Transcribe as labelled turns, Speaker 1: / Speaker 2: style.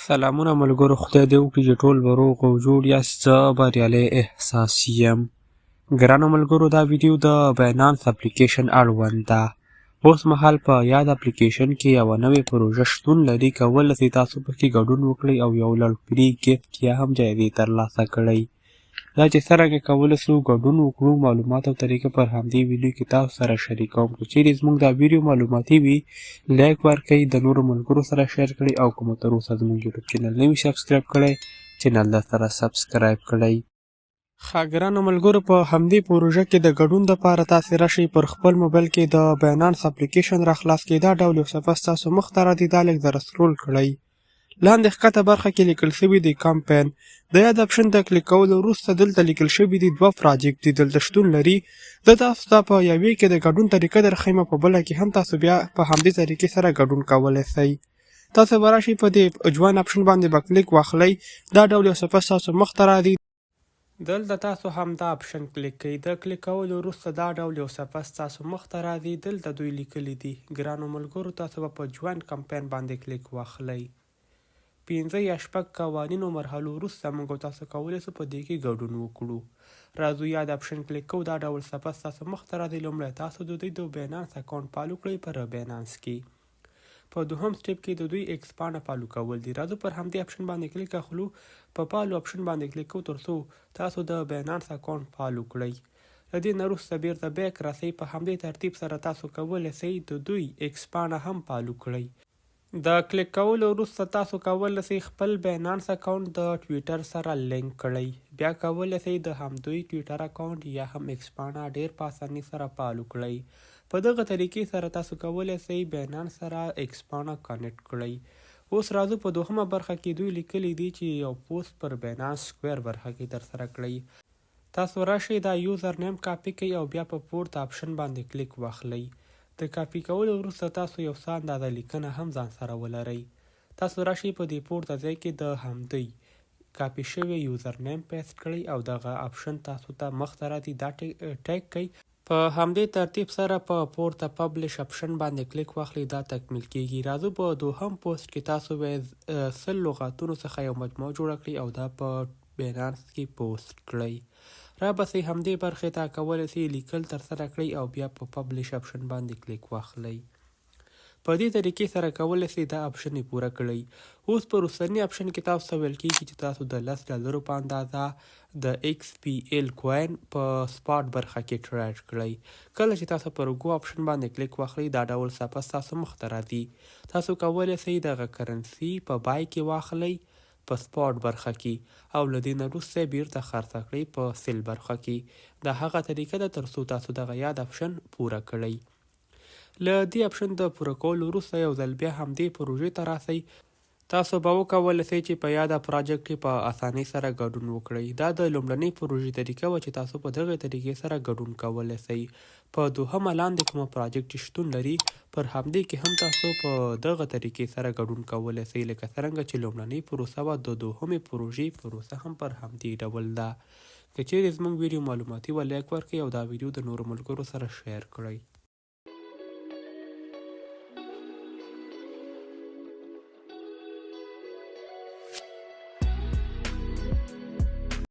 Speaker 1: سلامونه ملګرو، خدای دې وکړي چې ټول به روغ او جوړ یاست. زه بریالی احساس یم. ګرانو ملګرو، دا ویډیو د باینانس اپلیکیشن اړوند ده. اوس مهال په یاد اپلیکیشن کې یوه نوې پروژه شتون لري. کولی سئ تاسو پکې ګډون وکړئ او یو لړ فري ګفت یا هم جایزې ترلاسه کړئ. دا چې څرنګه کولی سو ګډون وکړو، معلومات او طریقه پر همدې ویډیو کې تاسو سره شریکوم. که چیرې زموږ دا ویډیو معلوماتي وي، لایک ورکړئ، د نورو ملګرو سره شیر کړئ او که مو تر اوسه زموږ یوټیوب چینل نه وي سبسکرایب کړی، چینل درسره سبسکرایب کړئ. ښه ګرانو ملګرو، په همدې پروژه کې د ګډون دپاره تاسې راشئ، پر خپل موبایل کې د باینانس اپلیکیشن راخلاص کړئ. دا ډول یو صفحه ستاسو مخ ته راځي، دا لږ ذره سکرول کړئ. لاندې ښکته برخه کې لیکل شوي دی کمپین. د یاد اپشن د کلیک کولو وروسته دلته لیکل شوي دي 2 پراجکت دي دلته شتون لري. زه تاسو ته په یوې کې د ګډون طریقه درښیم، په بله کې هم تاسو بیا په همدې طریقې سره ګډون کولی سئ. تاسو به راشئ، په دې جوین اپشن باندې به کلیک واخلئ. دا ډول یو صفحه ستاسو مخ ته راځي. دلته تاسو همدا اپشن کلیک کړئ. د کلیک کولو وروسته دا ډول یو صفحه ستاسو مخ ته راځي. دلته دوی لیکلي دي. ګرانو ملګرو، تاسو به په جوین کمپین باندې کلیک واخلئ. 5 یا 6 قوانینو مرحلو وروسته موږ تاسو کولی سو په دې کې ګډون وکړو. راځو یاد اپشن کلیک کوو. دا ډول صفحه ستاسو مخ ته راځي. لومړی تاسو د دوی د باینانس اکاونټ فالو کړئ پر باینانس کې. په دوهم سټیپ کې د دوی ایکس پاڼه فالو کول دي. راځو پر همدې اپشن باندې کلیک اخلو. په فالو اپشن باندې کلیک کوو تر څو تاسو د باینانس اکاونټ فالو کړئ. د دې نه وروسته بیرته بیک راسئ. په همدې ترتیب سره تاسو کولی سئ د دوی ایکس پاڼه هم فالو کړئ. د کلیک کولو وروسته تاسو کولی سئ خپل باینانس اکاونټ د ټویټر سره لینک کړئ. بیا کولی سئ د همدوی ټویټر اکاونټ یا هم ایکس پاڼه ډیر په اسانۍ سره فالو کړئ. په دغه طریقې سره تاسو کولی سئ باینانس سره ایکس پاڼه کنیکټ کړئ. اوس راځو په دوهمه برخه کې دوی لیکلي دي چې یو پوسټ پر باینانس سکویر برخه کې ترسره کړئ. تاسو راشئ، دا یوزر نیم کاپي کړئ او بیا په پورته اپشن باندې کلیک واخلئ. د کاپي کولو وروسته تاسو یو څه اندازه لیکنه هم ځان سره ولرئ. تاسو راشئ، په دې پورته ځای کې د همدوی کاپي شوی یوزر نیم پیسټ کړئ او دغه اپشن تاسو ته مخ ته راځي، دا ټیک کړئ. په همدې ترتیب سره په پورته پبلش اپشن باندې کلیک واخلئ. دا تکمیل کیږي. راځو په دوهم پوسټ کې تاسو باید 100 لغاتونو څخه یو مجموعه جوړه کړئ او دا په باینانس کې پوسټ کړئ. رابسئ همدې برخې ته کولی سئ لیکل ترسره کړئ او بیا په پبلش اپشن باندې کلیک واخلئ. په دې طریقې سره کولی سئ دا اپشن یې پوره کړئ. اوس په وروستني اپشن کې تاسو ته ویل کېږي چې تاسو د $10 په اندازه د XPL کوین په سپاټ برخه کې ټریډ کړئ. کله چې تاسو پر گو اپشن باندې کلیک واخلئ، دا ډول صفحه ستاسو مخ ته راځي. تاسو کولی سئ دغه کرنسي په بای کې واخلئ په سپاټ برخه کې او له دې نه وروسته بیرته خرڅه کړئ په سیل برخه کې. دا هغه طریقه ده تر څو تاسو دغه یاد اپشن پوره کړئ. له دې اپشن د پوره کولو وروسته یو ځل بیا همدې پروژې ته راسئ. تاسو به وکولی سئ چې په یاده پراجکټ کې په اسانۍ سره ګډون وکړئ. دا د لومړنۍ پروژې طریقه وه چې تاسو په دغې طریقې سره ګډون کولی سئ. په دوهمه لاندې کومه پراجکټ شتون لري، پر همدې کې هم تاسو په دغه طریقې سره ګډون کولی سئ، لکه څرنګه چې لومړنۍ پروسه وه، د دوهمې پروژې پروسه هم پر همدې ډول ده. که چیرې زموږ ویډیو معلوماتي وه، لایک ورکړئ او دا ویډیو د نورو ملګرو سره شیر کړئ.